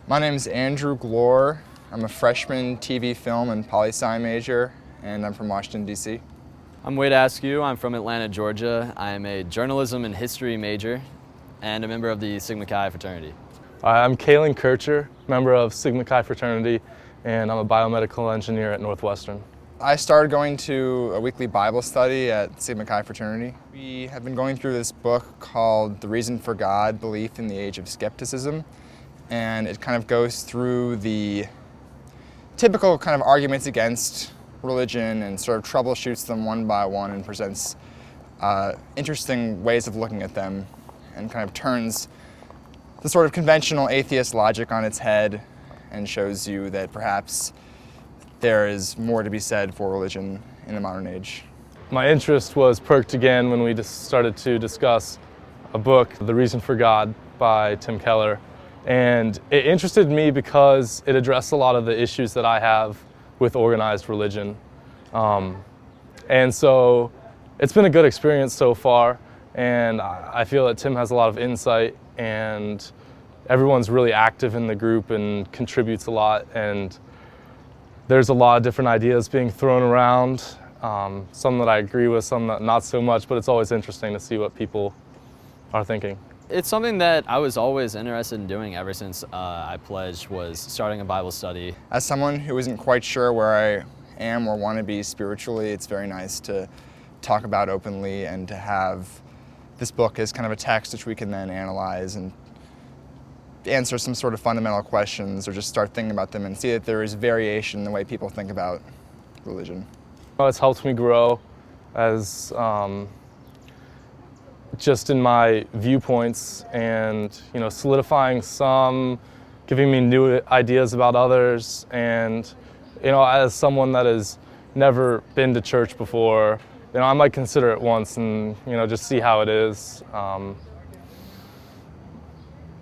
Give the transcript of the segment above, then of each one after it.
My name is Andrew Glore. I'm a freshman TV, film, and poli-sci major, and I'm from Washington, D.C. I'm Wade Askew. I'm from Atlanta, Georgia. I am a journalism and history major and a member of the Sigma Chi fraternity. I'm Kalen Kircher, member of Sigma Chi fraternity, and I'm a biomedical engineer at Northwestern. I started going to a weekly Bible study at Sigma Chi fraternity. We have been going through this book called The Reason for God, Belief in the Age of Skepticism, and it kind of goes through the typical kind of arguments against religion and sort of troubleshoots them one by one and presents interesting ways of looking at them and kind of turns the sort of conventional atheist logic on its head and shows you that perhaps there is more to be said for religion in the modern age. My interest was perked again when we just started to discuss a book, The Reason for God by Tim Keller. And it interested me because it addressed a lot of the issues that I have with organized religion. And so it's been a good experience so far, and I feel that Tim has a lot of insight, and everyone's really active in the group and contributes a lot, and there's a lot of different ideas being thrown around, some that I agree with, some that not so much, but it's always interesting to see what people are thinking. It's something that I was always interested in doing ever since I pledged, was starting a Bible study. As someone who isn't quite sure where I am or want to be spiritually, it's very nice to talk about openly and to have this book as kind of a text which we can then analyze and answer some sort of fundamental questions or just start thinking about them and see that there is variation in the way people think about religion. Well, it's helped me grow as just in my viewpoints and, solidifying some, giving me new ideas about others, and, as someone that has never been to church before, I might consider it once and, just see how it is.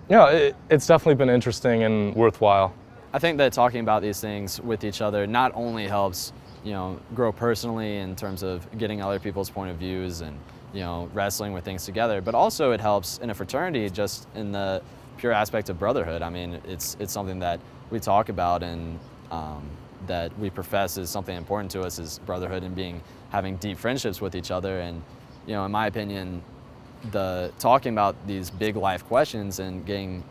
It's definitely been interesting and worthwhile. I think that talking about these things with each other not only helps, grow personally in terms of getting other people's point of views and, wrestling with things together, but also it helps in a fraternity just in the pure aspect of brotherhood. I mean, it's something that we talk about and that we profess is something important to us, is brotherhood and having deep friendships with each other. And, in my opinion, talking about these big life questions and getting,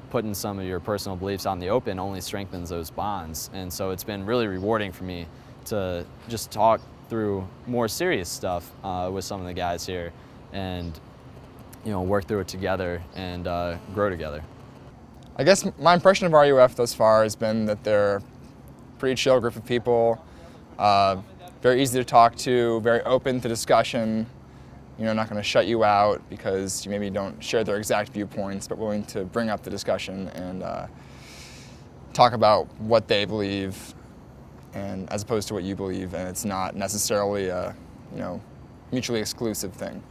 putting some of your personal beliefs out in the open only strengthens those bonds. And so it's been really rewarding for me to just talk through more serious stuff with some of the guys here and, work through it together and grow together. I guess my impression of RUF thus far has been that they're a pretty chill group of people, very easy to talk to, very open to discussion. Not going to shut you out because you maybe don't share their exact viewpoints, but willing to bring up the discussion and talk about what they believe, and as opposed to what you believe, and it's not necessarily a mutually exclusive thing.